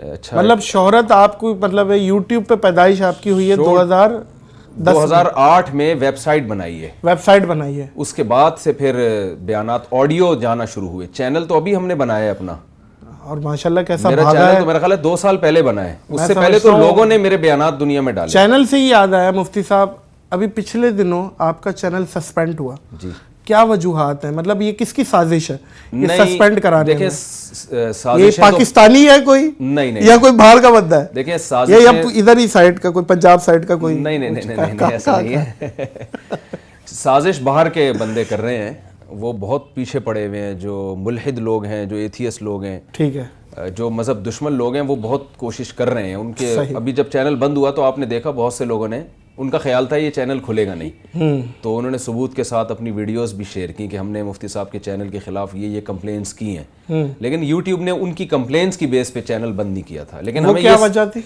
اچھا مطلب شہرت آپ کو مطلب یوٹیوب پہ پیدائش آپ کی ہوئی ہے 2008 میں ویب سائٹ بنائی ہے. ویب سائٹ بنائی ہے. اس کے بعد سے پھر بیانات آڈیو جانا شروع ہوئے. چینل تو ابھی ہم نے بنایا ہے اپنا, اور ماشاءاللہ کیسا میرا بھاگا چینل ہے. تو میرا خیال ہے 2 سال پہلے بنا ہے. اس سے پہلے تو لوگوں نے میرے بیانات دنیا میں ڈالے. چینل سے ہی یاد آیا مفتی صاحب, ابھی پچھلے دنوں آپ کا چینل سسپینڈ ہوا. جی, کیا وجوہات ہیں, مطلب یہ کس کی سازش ہے یہ سسپینڈ کرانے میں؟ دیکھیں یہ پاکستانی ہے کوئی, نہیں یا کوئی باہر کا بندہ ہے؟ دیکھیں یا سازش ادھر ہی سائڈ کا کوئی پنجاب سائڈ کا کوئی؟ نہیں ایسا نہیں ہے. سازش باہر کے بندے کر رہے ہیں, وہ بہت پیچھے پڑے ہوئے ہیں. جو ملحد لوگ ہیں, جو ایتھیسٹ لوگ ہیں, ٹھیک ہے, جو مذہب دشمن لوگ ہیں, وہ بہت کوشش کر رہے ہیں. ان کے ابھی جب چینل بند ہوا تو آپ نے دیکھا بہت سے لوگوں نے, ان کا خیال تھا یہ چینل کھلے گا نہیں, تو انہوں نے ثبوت کے ساتھ اپنی ویڈیوز بھی شیئر کی کہ ہم نے مفتی صاحب کے چینل کے خلاف یہ کمپلینٹس کی ہیں. لیکن یوٹیوب نے ان کی کمپلینٹس کی بیس پہ چینل بند نہیں کیا تھا. لیکن ہمیں کیا وجہ تھی؟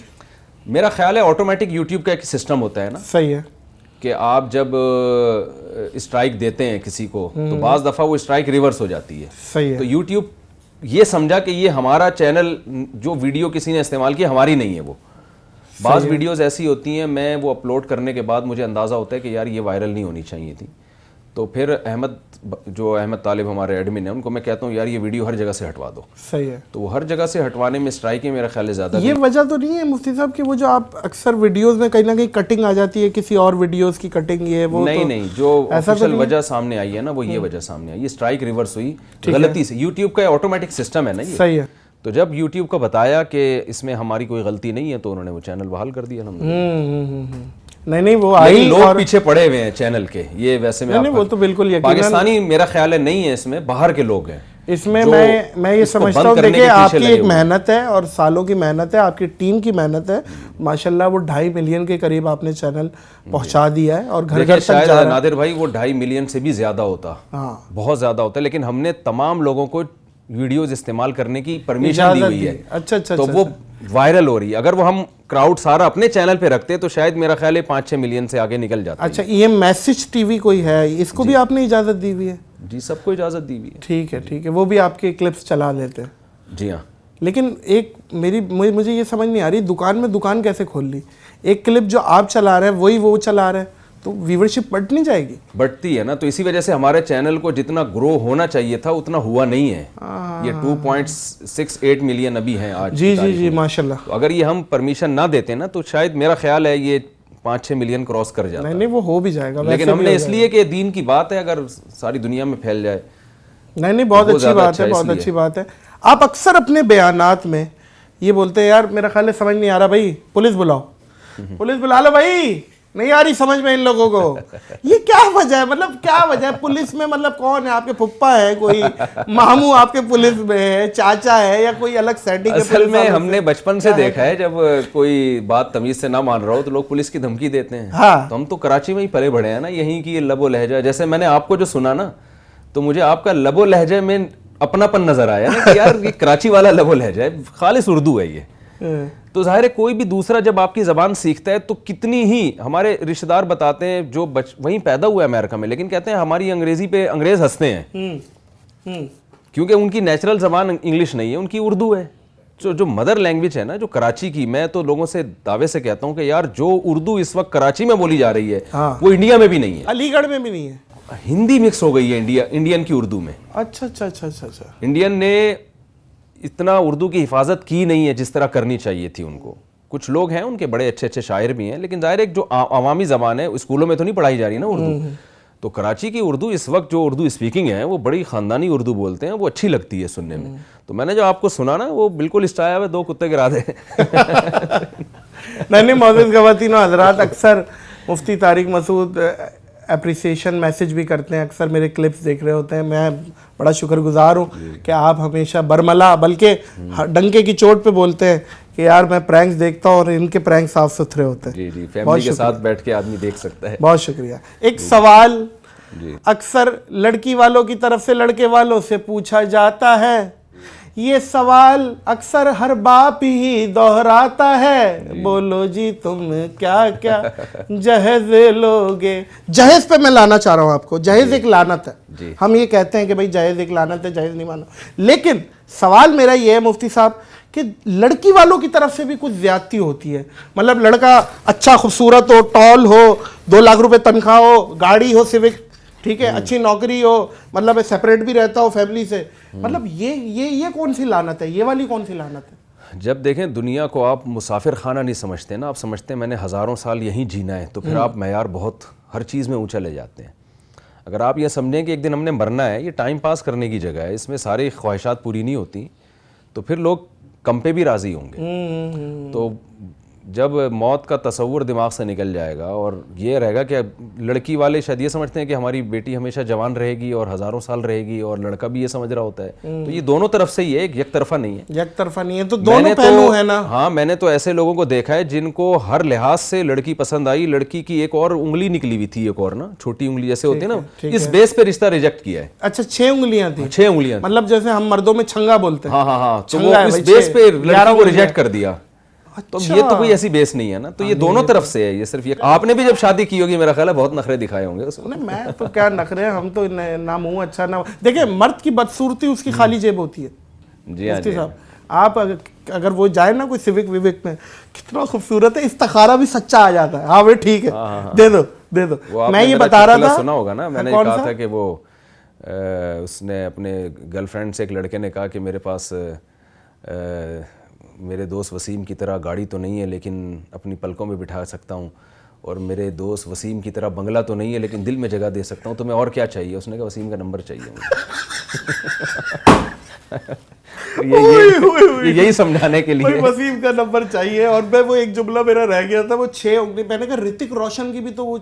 میرا خیال ہے آٹومیٹک یوٹیوب کا ایک سسٹم ہوتا ہے نا, صحیح ہے, کہ آپ جب اسٹرائک دیتے ہیں کسی کو تو بعض دفعہ وہ اسٹرائک ریورس ہو جاتی ہے. صحیح ہے. تو یوٹیوب یہ سمجھا کہ یہ ہمارا چینل, جو ویڈیو کسی نے استعمال کی ہماری نہیں ہے. وہ بعض ویڈیوز ایسی ہوتی ہیں, میں وہ اپلوڈ کرنے کے بعد مجھے اندازہ ہوتا ہے کہ یار یہ وائرل نہیں ہونی چاہیے تھی, تو پھر احمد طالب ہمارے ایڈمن ہیں, ان کو میں کہتا ہوں یار یہ ویڈیو ہر جگہ سے ہٹوا دو. صحیح ہے. تو وہ ہر جگہ سے ہٹوانے میں اسٹرائک میرا خیال ہے زیادہ. یہ وجہ تو نہیں ہے مفتی صاحب کہ وہ جو آپ اکثر ویڈیوز میں کہیں نہ کہیں کٹنگ آ جاتی ہے, کسی اور ویڈیوز کی کٹنگ, یہ وہ نہیں, جو آفیشیل وجہ سامنے آئی ہے نا, وہ یہ وجہ سامنے آئی, یہ اسٹرائک ریورس ہوئی غلطی سے. یوٹیوب کا آٹومیٹک سسٹم ہے نا یہ. صحیح ہے. تو جب یوٹیوب کو بتایا کہ اس میں ہماری کوئی غلطی نہیں ہے تو انہوں نے وہ چینل بحال کر دیا. نہیں وہ آئی, لوگ پیچھے پڑے ہوئے ہیں چینل کے. یہ ویسے میں وہ تو بالکل پاکستانی میرا خیال ہے نہیں ہے, اس میں باہر کے لوگ ہیں. اس میں میں یہ سمجھتا ہوں, دیکھیں آپ کی ایک محنت ہے اور سالوں کی محنت ہے, آپ کی ٹیم کی محنت ہے ماشاءاللہ. وہ 2.5 ملین کے قریب آپ نے چینل پہنچا دیا ہے, اور گھر گھر تک شاید نادر بھائی وہ 2.5 ملین سے بھی زیادہ ہوتا, بہت زیادہ ہوتا, لیکن ہم نے تمام لوگوں کو ویڈیوز استعمال کرنے کی پرمیشن دی ہوئی ہے. اچھا, تو وہ وائرل ہو رہی ہے. اگر وہ ہم کراؤڈ سارا اپنے چینل پہ رکھتے تو شاید میرا خیال ہے 5-6 ملین سے آگے نکل جاتا. اچھا, یہ میسج ٹی وی کوئی ہے, اس کو بھی آپ نے اجازت دی ہوئی ہے؟ جی, سب کو اجازت دی ہوئی ہے. ٹھیک ہے, وہ بھی آپ کے کلپس چلا لیتے ہیں. جی ہاں. لیکن ایک مجھے یہ سمجھ نہیں آ رہی, دکان میں دکان کیسے کھول لی؟ ایک کلپ جو آپ چلا رہے ہیں وہی وہ چلا رہے ہیں, تو ویورشپ بڑھ نہیں جائے گی؟ بڑھتی ہے نا. تو اسی وجہ سے ہمارے چینل کو جتنا گرو ہونا چاہیے تھا اتنا ہوا نہیں ہے. یہ 2.68 ملین ابھی ہیں آج. جی ماشاءاللہ. تو اگر یہ ہم پرمیشن نہ دیتے نا تو شاید میرا خیال ہے یہ 5-6 ملین کراس کر جاتا. نہیں وہ ہو بھی جائے گا, لیکن ہم نے اس لیے کہ دین کی بات ہے, اگر ساری دنیا میں پھیل جائے. نہیں بہت اچھی بات ہے, بہت اچھی بات ہے. آپ اکثر اپنے بیانات میں یہ بولتے ہیں, یار میرا خیال ہے سمجھ نہیں آ رہا بھائی, پولیس بلاؤ, پولیس بلا لو بھائی, نہیں آ رہی سمجھ میں ان لوگوں کو. یہ کیا وجہ ہے, مطلب کیا وجہ ہے؟ پولیس میں مطلب کون ہے؟ آپ کے پھپھا ہے, کوئی ماموں آپ کے پولیس میں ہے, چاچا ہے, یا کوئی الگ سیٹنگ؟ اصل میں ہم نے بچپن سے دیکھا ہے, جب کوئی بات تمیز سے نہ مان رہا ہو تو لوگ پولیس کی دھمکی دیتے ہیں. تو ہم تو کراچی میں ہی پلے بڑھے ہیں نا, یہیں کی لب و لہجہ. جیسے میں نے آپ کو جو سنا نا, تو مجھے آپ کا لب و لہجے میں اپنا پن نظر آیا نا کہ یار یہ کراچی والا لب و لہجہ ہے, خالص اردو ہے یہ. تو ظاہر ہے کوئی بھی دوسرا جب آپ کی زبان سیکھتا ہے تو کتنی ہی, ہمارے رشتہ دار بتاتے ہیں جو وہیں پیدا ہوا ہے امریکہ میں, لیکن کہتے ہیں ہماری انگریزی پہ انگریز ہنستے ہیں, کیونکہ ان کی نیچرل زبان انگلش نہیں ہے, ان کی اردو ہے. جو مدر لینگویج ہے نا جو کراچی کی, میں تو لوگوں سے دعوے سے کہتا ہوں کہ یار جو اردو اس وقت کراچی میں بولی جا رہی ہے وہ انڈیا میں بھی نہیں ہے, علی گڑھ میں بھی نہیں ہے. ہندی مکس ہو گئی ہے انڈین کی اردو میں. اچھا. انڈین نے اتنا اردو کی حفاظت کی نہیں ہے جس طرح کرنی چاہیے تھی ان کو. کچھ لوگ ہیں ان کے بڑے اچھے شاعر بھی ہیں, لیکن ظاہر ایک جو عوامی زبان ہے اسکولوں میں تو نہیں پڑھائی جا رہی نا اردو. تو کراچی کی اردو اس وقت جو اردو اسپیکنگ ہے وہ بڑی خاندانی اردو بولتے ہیں, وہ اچھی لگتی ہے سننے میں. تو میں نے جو آپ کو سنا نا وہ بالکل اس ٹائپ ہے 2 کتے گرا دے. نہیں معزز خواتین و حضرات, اکثر مفتی طارق مسعود اپریسیشن میسج بھی کرتے ہیں, اکثر میرے کلپس دیکھ رہے ہوتے ہیں. میں بڑا شکر گزار ہوں کہ آپ ہمیشہ برملا بلکہ ڈنکے کی چوٹ پہ بولتے ہیں کہ یار میں پرینکس دیکھتا ہوں, اور ان کے پرینک صاف ستھرے ہوتے ہیں. جی فیملی کے ساتھ بیٹھ کے آدمی دیکھ سکتا ہے. بہت شکریہ. ایک سوال اکثر لڑکی والوں کی طرف سے لڑکے والوں سے پوچھا جاتا ہے, یہ سوال اکثر ہر باپ ہی دہراتا ہے, بولو جی تم کیا کیا جہیز لوگے. جہیز پہ میں لانا چاہ رہا ہوں آپ کو. جہیز ایک لعنت ہے, ہم یہ کہتے ہیں کہ بھائی جہیز ایک لعنت ہے, جہیز نہیں مانو. لیکن سوال میرا یہ ہے مفتی صاحب کہ لڑکی والوں کی طرف سے بھی کچھ زیادتی ہوتی ہے. مطلب لڑکا اچھا خوبصورت ہو, ٹال ہو, 2 لاکھ روپے تنخواہ ہو, گاڑی ہو سوک, ٹھیک ہے, اچھی نوکری ہو, مطلب سپریٹ بھی رہتا ہو فیملی سے, مطلب یہ کون سی لعنت ہے, یہ والی کون سی لعنت ہے؟ جب دیکھیں دنیا کو آپ مسافر خانہ نہیں سمجھتے نا, آپ سمجھتے ہیں میں نے ہزاروں سال یہیں جینا ہے, تو پھر آپ معیار بہت ہر چیز میں اونچا لے جاتے ہیں. اگر آپ یہ سمجھیں کہ ایک دن ہم نے مرنا ہے, یہ ٹائم پاس کرنے کی جگہ ہے, اس میں ساری خواہشات پوری نہیں ہوتی, تو پھر لوگ کم پہ بھی راضی ہوں گے. تو جب موت کا تصور دماغ سے نکل جائے گا, اور یہ رہے گا کہ لڑکی والے شاید یہ سمجھتے ہیں کہ ہماری بیٹی ہمیشہ جوان رہے گی اور ہزاروں سال رہے گی, اور لڑکا بھی یہ سمجھ رہا ہوتا ہے, تو یہ دونوں طرف سے ہی ہے, ایک طرفہ نہیں ہے. یک طرفہ نہیں ہے, تو دونوں پہلو ہے نا. ہاں, میں نے تو ایسے لوگوں کو دیکھا ہے جن کو ہر لحاظ سے لڑکی پسند آئی, لڑکی کی ایک اور انگلی نکلی ہوئی تھی, ایک اور نا چھوٹی انگلی جیسے ہوتی ہے نا, اس بیس پہ رشتہ ریجیکٹ کیا ہے. اچھا 6 انگلیاں تھیں, 6 انگلیاں, مطلب جیسے ہم مردوں میں چھنگا بولتے ہیں. ہاں, تو وہ اس بیس پہ لڑکی کو ریجیکٹ کر دیا. تو یہ تو کوئی ایسی بیس نہیں ہے نا, تو یہ دونوں طرف سے ہے. یہ صرف یہ آپ نے بھی جب شادی کی ہوگی میرا خیال ہے بہت نخرے دکھائے ہوں گے اس میں. میں تو کیا نخرے, ہم تو نہ منہ اچھا نہ, دیکھیں مرد کی بدصورتی اس کی خالی جیب ہوتی ہے. جی ہاں, مفتی صاحب آپ اگر وہ جائے نا کوئی سیوک ویوک میں, کتنا خوبصورت ہے, استخارہ بھی سچا آ جاتا ہے. ہاں بھائی ٹھیک ہے, دے دو. میں یہ بتا رہا تھا, سنا ہوگا نا, میں نے کہا تھا کہ وہ اس نے اپنے گرل فرینڈ سے, ایک لڑکے نے کہا کہ میرے پاس میرے دوست وسیم کی طرح گاڑی تو نہیں ہے لیکن اپنی پلکوں میں بٹھا سکتا ہوں, اور میرے دوست وسیم کی طرح بنگلہ تو نہیں ہے لیکن دل میں جگہ دے سکتا ہوں, تو میں اور کیا چاہیے؟ اس نے کہا وسیم کا نمبر چاہیے مجھے. یہی سمجھانے کے لیے وسیم کا نمبر چاہیے. اور میں وہ ایک جملہ میرا رہ گیا تھا, وہ 6 انگلی, میں نے کہا رتک روشن کی بھی تو وہ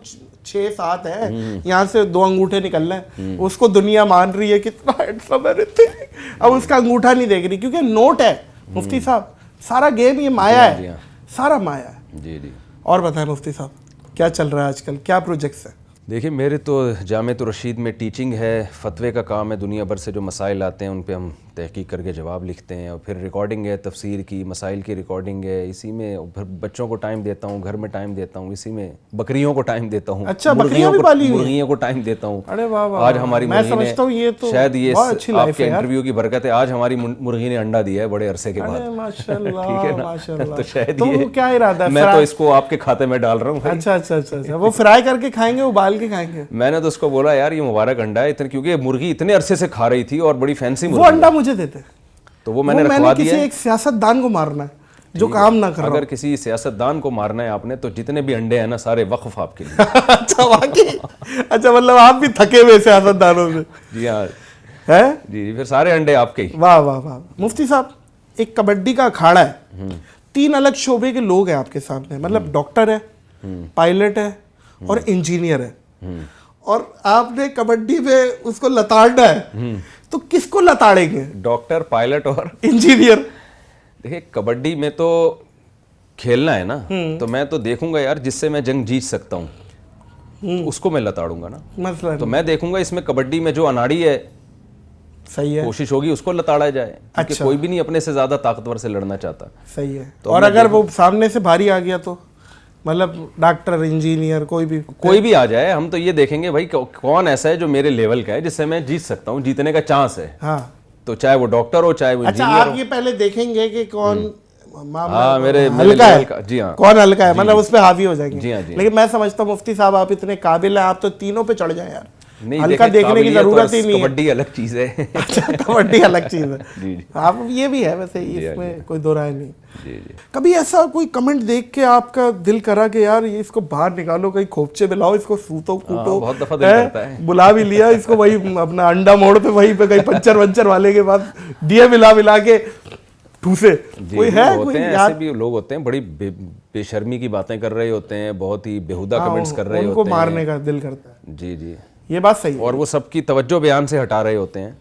6-7 ہے, یہاں سے 2 انگوٹھے نکل رہے ہیں, اس کو دنیا مان رہی ہے کتنا ہینڈسم ہے رتک, اب اس کا انگوٹھا نہیں دیکھ رہی کیونکہ نوٹ ہے. مفتی صاحب سارا گیم یہ مایا ہے, سارا مایا ہے. جی. اور بتائیں مفتی صاحب کیا چل رہا ہے آج کل, کیا پروجیکٹس ہیں؟ دیکھیں میرے تو جامعۃ الرشید میں ٹیچنگ ہے, فتوے کا کام ہے, دنیا بھر سے جو مسائل آتے ہیں ان پہ ہم تحقیق کر کے جواب لکھتے ہیں, اور پھر ریکارڈنگ ہے تفسیر کی, مسائل کی ریکارڈنگ ہے, اسی میں بچوں کو ٹائم دیتا ہوں, گھر میں ٹائم دیتا ہوں, اسی میں بکریوں کو ٹائم دیتا ہوں. اچھا بکریاں بھی پالی ہوئی, مرغیوں کو ٹائم دیتا ہوں. ارے واہ واہ, آج ہماری مرغی نے, شاید یہ آپ کے انٹرویو کی برکت ہے, آج ہماری مرغی نے انڈا دیا ہے بڑے عرصے کے بعد. ٹھیک ہے نا, تو شاید تو کیا ارادہ ہے, میں تو اس کو آپ کے کھاتے میں ڈال رہا ہوں. اچھا, وہ فرائی کر کے کھائیں گے, ابال کے کھائیں گے؟ میں نے تو اس کو بولا یار یہ مبارک انڈا ہے, کیونکہ مرغی اتنے عرصے سے کھا رہی تھی اور بڑی فینسی مرغی, وہ انڈا مجھے دیتے, تو وہ میں نے رکھوا دیا. کسی ایک سیاست دان کو مارنا ہے جو کام نہ کر رہا. اگر کسی سیاست دان کو مارنا ہے آپ نے, تو جتنے بھی انڈے ہیں نا سارے وقف آپ کے لیے. اچھا واقعی, اچھا مطلب آپ بھی تھکے ہوئے سیاست دانوں سے. جی ہاں, ہے جی, پھر سارے انڈے آپ کے ہی. واہ واہ واہ. مفتی صاحب ایک کبڈی کا اکھاڑا ہے, 3 الگ شعبے کے لوگ ہیں آپ کے سامنے, مطلب ڈاکٹر ہے, پائلٹ ہے اور انجینئر ہے, اور آپ نے کبڈی میں اس کو لتاڑنا ہے, تو کس کو لتاڑیں گے؟ ڈاکٹر, پائلٹ اور انجینئر. دیکھیں کبڈی میں تو کھیلنا ہے نا, تو میں تو دیکھوں گا یار جس سے میں جنگ جیت سکتا ہوں اس کو میں لتاڑوں گا نا. مسئلہ تو میں دیکھوں گا اس میں کبڈی میں جو اناڑی ہے, صحیح ہے, کوشش ہوگی اس کو لتاڑا جائے, کیونکہ کوئی بھی نہیں اپنے سے زیادہ طاقتور سے لڑنا چاہتا. صحیح ہے. اور اگر وہ سامنے سے بھاری آ گیا تو مطلب ڈاکٹر, انجینئر, کوئی بھی آ جائے, ہم تو یہ دیکھیں گے بھائی کون ایسا ہے جو میرے لیول کا ہے جس سے میں جیت سکتا ہوں, جیتنے کا چانس ہے. ہاں, تو چاہے وہ ڈاکٹر ہو چاہے وہ انجینئر ہو. اچھا آپ یہ پہلے دیکھیں گے کہ کون میرے ہلکا ہے, جی ہاں, کون ہلکا ہے, مطلب اس پہ حاوی ہو جائیں گے. جی ہاں, لیکن میں سمجھتا ہوں مفتی صاحب آپ اتنے قابل ہیں, آپ تو تینوں پہ چڑھ جائیں یار, نہیں ہلکا دیکھنے کی ضرورت ہی نہیں ہے. کبڈی الگ چیز ہے. اچھا کبڈی الگ چیز ہے, آپ یہ بھی ہے ویسے, اس میں کوئی دو رائے نہیں. کبھی ایسا کوئی کمنٹ دیکھ کے آپ کا دل کرا کہ یار یہ اس کو باہر نکالو, کہیں کھوپچے میں لاؤ, اس کو سوتو کوٹو؟ بہت دفعہ دل کرتا ہے, بلا بھی لیا اس کو, وہی اپنا انڈا موڑ پہ, وہیں پہ کہیں پنچر والے کے پاس ڈیے ملا کے ٹھوسے. کوئی ہے, کوئی ایسے بھی لوگ ہوتے ہیں بڑی بے شرمی کی باتیں کر رہے ہوتے ہیں, بہت ہی بیہودہ کمنٹس کر رہے ہوتے ہیں, ان کو مارنے کا دل کرتا ہے. جی, یہ بات صحیح ہے. اور وہ سب کی توجہ بیان سے ہٹا رہے ہوتے ہیں,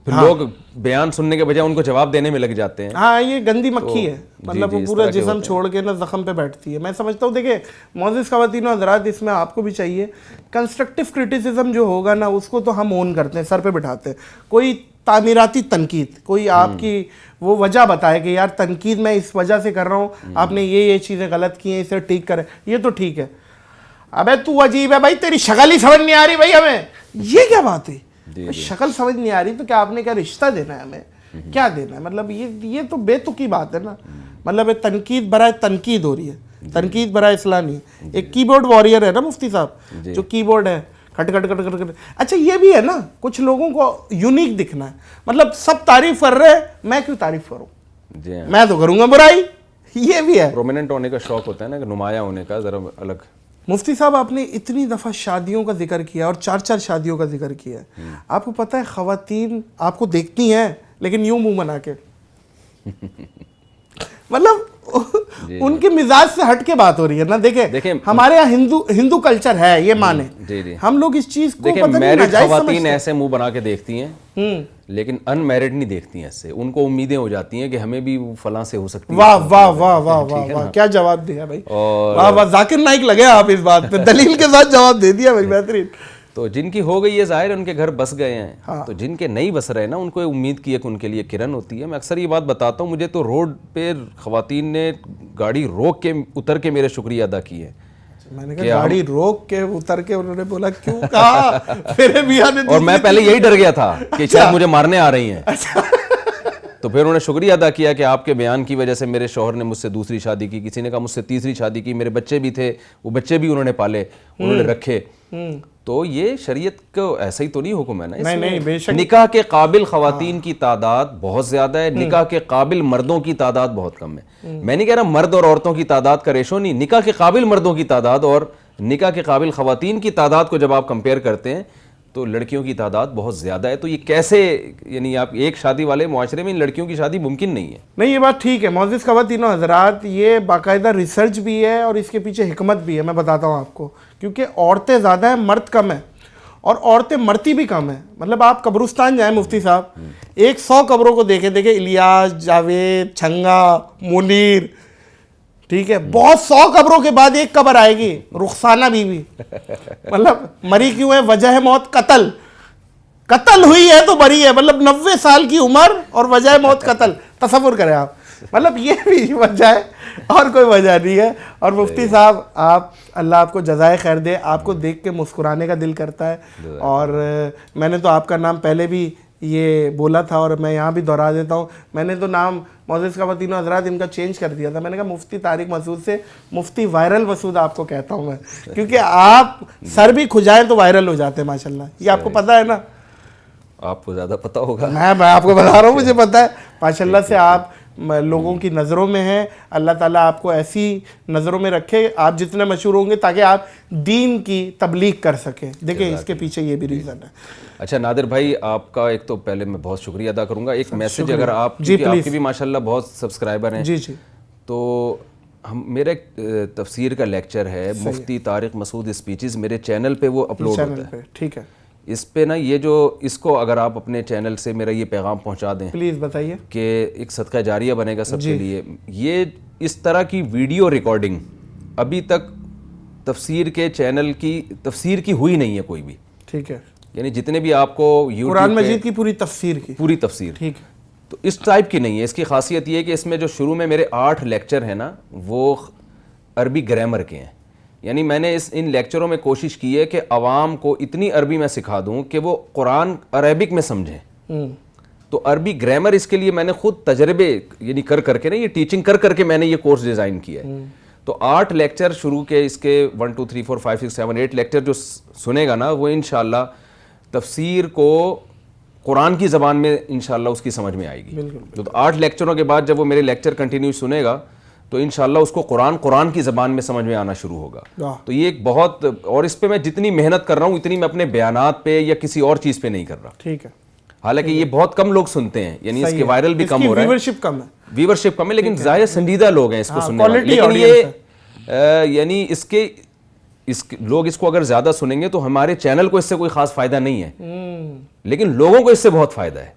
پھر لوگ بیان سننے کے بجائے ان کو جواب دینے میں لگ جاتے ہیں. ہاں یہ گندی مکھی ہے, مطلب وہ پورا جسم چھوڑ کے نا زخم پہ بیٹھتی ہے. میں سمجھتا ہوں دیکھیں معزز خواتین و حضرات, اس میں آپ کو بھی چاہیے کنسٹرکٹیو کرٹیسزم جو ہوگا نا, اس کو تو ہم اون کرتے ہیں, سر پہ بٹھاتے ہیں. کوئی تعمیراتی تنقید, کوئی آپ کی وہ وجہ بتائے کہ یار تنقید میں اس وجہ سے کر رہا ہوں, آپ نے یہ چیزیں غلط کی ہیں, اسے ٹھیک کریں, یہ تو ٹھیک ہے. ابے تو عجیب ہے بھائی, تیری شکل ہی سمجھ نہیں آ رہی بھائی ہمیں, یہ کیا بات ہے؟ شکل سمجھ نہیں آ رہی تو کیا آپ نے کیا رشتہ دینا ہے ہمیں؟ کیا دینا ہے؟ مطلب یہ تو بے تکی بات ہے نا. مطلب تنقید برائے تنقید ہو رہی ہے, تنقید برائے اصلاح نہیں. ایک کی بورڈ وارئر ہے نا مفتی صاحب, جو کی بورڈ ہے کھٹ کھٹ کھٹ کھٹ کھٹ. اچھا یہ بھی ہے نا, کچھ لوگوں کو یونیک دکھنا ہے. مطلب سب تعریف کر رہے ہیں, میں کیوں تعریف کروں, میں تو کروں گا برائی. یہ بھی ہے, پرومیننٹ ہونے کا شوق ہوتا ہے نا, کہ نمایاں ہونے کا ذرا الگ. مفتی صاحب آپ نے اتنی دفعہ شادیوں کا ذکر کیا اور 4 شادیوں کا ذکر کیا ہے. آپ کو پتہ ہے خواتین آپ کو دیکھتی ہیں لیکن یوں منہ بنا کے, مطلب ان کے مزاج سے ہٹ کے بات ہو رہی ہے نا. دیکھیں ہمارے یہاں ہندو کلچر ہے, یہ مانے, ہم لوگ اس چیز کو پتہ نہیں ناجائز خواتین ایسے منہ بنا کے دیکھتی ہیں, لیکن ان میرڈ نہیں دیکھتی ہیں. ایسے ان کو امیدیں ہو جاتی ہیں کہ ہمیں بھی فلاں سے ہو سکتی ہے. واہ واہ واہ واہ واہ واہ, کیا جواب دیا بھائی, واہ واہ. ذاکر نائک لگے آپ اس بات پہ, دلیل کے ساتھ جواب دے دیا بھائی, بہترین. تو جن کی ہو گئی ہے ظاہر ان کے گھر بس گئے ہیں, تو جن کے نہیں بس رہے نا ان کو امید کی ہے کہ ان کے لیے کرن ہوتی ہے. میں اکثر یہ بات بتاتا ہوں, مجھے تو روڈ پہ خواتین نے گاڑی روک کے اتر کے میرے شکریہ ادا کیے ہیں. میں نے کہا گاڑی روک کے اتر کے, انہوں نے بولا کیوں کہا, میرے میاں نے, اور میں پہلے یہی ڈر گیا تھا کہ شاید مجھے مارنے آ رہی ہیں. تو پھر انہوں نے شکریہ ادا کیا کہ آپ کے بیان کی وجہ سے میرے شوہر نے مجھ سے دوسری شادی کی, کسی نے کہا مجھ سے تیسری شادی کی, میرے بچے بھی تھے, وہ بچے بھی انہوں نے پالے, انہوں نے رکھے. تو یہ شریعت کو ایسا ہی تو نہیں حکم ہے نا. نہیں بے شک, نکاح کے قابل خواتین کی تعداد بہت زیادہ ہے, نکاح کے قابل مردوں کی تعداد بہت کم ہے. میں نہیں کہہ رہا مرد اور عورتوں کی تعداد کا ریشو نہیں, نکاح کے قابل مردوں کی تعداد اور نکاح کے قابل خواتین کی تعداد کو جب آپ کمپیئر کرتے ہیں تو لڑکیوں کی تعداد بہت زیادہ ہے. تو یہ کیسے, یعنی آپ ایک شادی والے معاشرے میں ان لڑکیوں کی شادی ممکن نہیں ہے. نہیں یہ بات ٹھیک ہے معزز خواتین و حضرات, یہ باقاعدہ ریسرچ بھی ہے اور اس کے پیچھے حکمت بھی ہے. میں بتاتا ہوں آپ کو, کیونکہ عورتیں زیادہ ہیں, مرد کم ہیں, اور عورتیں مرتی بھی کم ہیں. مطلب آپ قبرستان جائیں مفتی صاحب, 100 قبروں کو دیکھیں الیاس, جاوید, چھنگا, منیر, ٹھیک ہے, بہت 100 قبروں کے بعد ایک قبر آئے گی, رخسانہ بیوی. مطلب مری کیوں ہے, وجہ موت قتل, قتل ہوئی ہے تو مری ہے. مطلب 90 سال کی عمر اور وجہ موت قتل, تصور کریں آپ. مطلب یہ بھی وجہ ہے اور کوئی وجہ نہیں ہے. اور مفتی صاحب آپ, اللہ آپ کو جزائے خیر دے, آپ کو دیکھ کے مسکرانے کا دل کرتا ہے. اور میں نے تو آپ کا نام پہلے بھی یہ بولا تھا اور میں یہاں بھی دہرا دیتا ہوں, میں نے تو نام معزز خواتین و حضرات ان کا چینج کر دیا تھا. میں نے کہا مفتی طارق مسعود سے مفتی وائرل مسعود آپ کو کہتا ہوں میں, کیونکہ آپ سر بھی کھجائیں تو وائرل ہو جاتے ہیں ماشاءاللہ. یہ آپ کو پتہ ہے نا, آپ کو زیادہ پتہ ہوگا. میں آپ کو بتا رہا ہوں, مجھے پتہ ہے ماشاءاللہ سے آپ لوگوں کی نظروں میں ہیں. اللہ تعالیٰ آپ کو ایسی نظروں میں رکھے, آپ جتنے مشہور ہوں گے تاکہ آپ دین کی تبلیغ کر سکیں. دیکھیں اس کے پیچھے یہ بھی ریزن ہے. اچھا نادر بھائی, آپ کا ایک تو پہلے میں بہت شکریہ ادا کروں گا. ایک میسج اگر آپ کی بھی ماشاءاللہ بہت سبسکرائبر ہیں, جی تو میرا ایک تفسیر کا لیکچر ہے مفتی طارق مسعود اسپیچز, میرے چینل پہ وہ اپلوڈ ہوتا ہے. ٹھیک ہے, اس پہ نا یہ جو اس کو اگر آپ اپنے چینل سے میرا یہ پیغام پہنچا دیں پلیز بتائیے, کہ ایک صدقہ جاریہ بنے گا سب کے لیے. یہ اس طرح کی ویڈیو ریکارڈنگ ابھی تک تفسیر کے چینل کی تفسیر کی ہوئی نہیں ہے کوئی بھی. ٹھیک ہے, یعنی جتنے بھی آپ کو قرآن مجید کی پوری تفسیر کی پوری تفسیر, ٹھیک ہے, تو اس ٹائپ کی نہیں ہے. اس کی خاصیت یہ ہے کہ اس میں جو شروع میں میرے 8 لیکچر ہیں نا وہ عربی گرامر کے ہیں. یعنی میں نے ان لیکچروں میں کوشش کی ہے کہ عوام کو اتنی عربی میں سکھا دوں کہ وہ قرآن عربک میں سمجھیں. تو عربی گرامر اس کے لیے میں نے خود تجربے یعنی کر کے نا, یہ ٹیچنگ کر کے میں نے یہ کورس ڈیزائن کیا ہے. تو 8 لیکچر شروع کے, اس کے 1 2 3 4 5 6 7 8 لیکچر جو سنے گا نا وہ انشاءاللہ تفسیر کو قرآن کی زبان میں انشاءاللہ اس کی سمجھ میں آئے گی. تو 8 لیکچروں کے بعد جب وہ میرے لیکچر کنٹینیو سنے گا تو انشاءاللہ اس کو قرآن کی زبان میں سمجھ میں آنا شروع ہوگا. تو یہ ایک بہت, اور اس پہ میں جتنی محنت کر رہا ہوں اتنی میں اپنے بیانات پہ یا کسی اور چیز پہ نہیں کر رہا. ٹھیک ہے, حالانکہ یہ بہت کم لوگ سنتے ہیں, یعنی اس کے وائرل بھی کم ہو رہا ہے, ویورشپ کم ہے, لیکن ظاہر سنجیدہ لوگ ہیں اس کو سننے والے. لیکن یہ یعنی لوگ اس کو اگر زیادہ سنیں گے تو ہمارے چینل کو اس سے کوئی خاص فائدہ نہیں ہے, لیکن لوگوں کو اس سے بہت فائدہ ہے.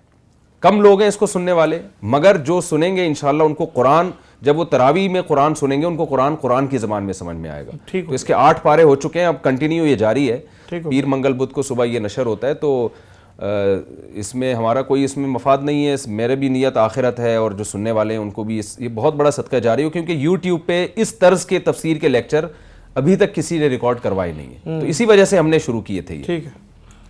کم لوگ ہیں اس کو سننے والے, مگر جو سنیں گے انشاءاللہ ان کو قرآن, جب وہ تراویح میں قرآن سنیں گے ان کو قرآن کی زبان میں سمجھ میں آئے گا. تو اس کے 8 پارے ہو چکے ہیں, اب کنٹینیو یہ جاری ہے. پیر منگل بدھ کو صبح یہ نشر ہوتا ہے. تو اس میں ہمارا کوئی اس میں مفاد نہیں ہے, میرے بھی نیت آخرت ہے, اور جو سننے والے ہیں ان کو بھی یہ بہت بڑا صدقہ جاری ہو, کیونکہ یوٹیوب پہ اس طرز کے تفسیر کے لیکچر ابھی تک کسی نے ریکارڈ کروائے نہیں ہے. تو اسی وجہ سے ہم نے شروع کیے تھے یہ,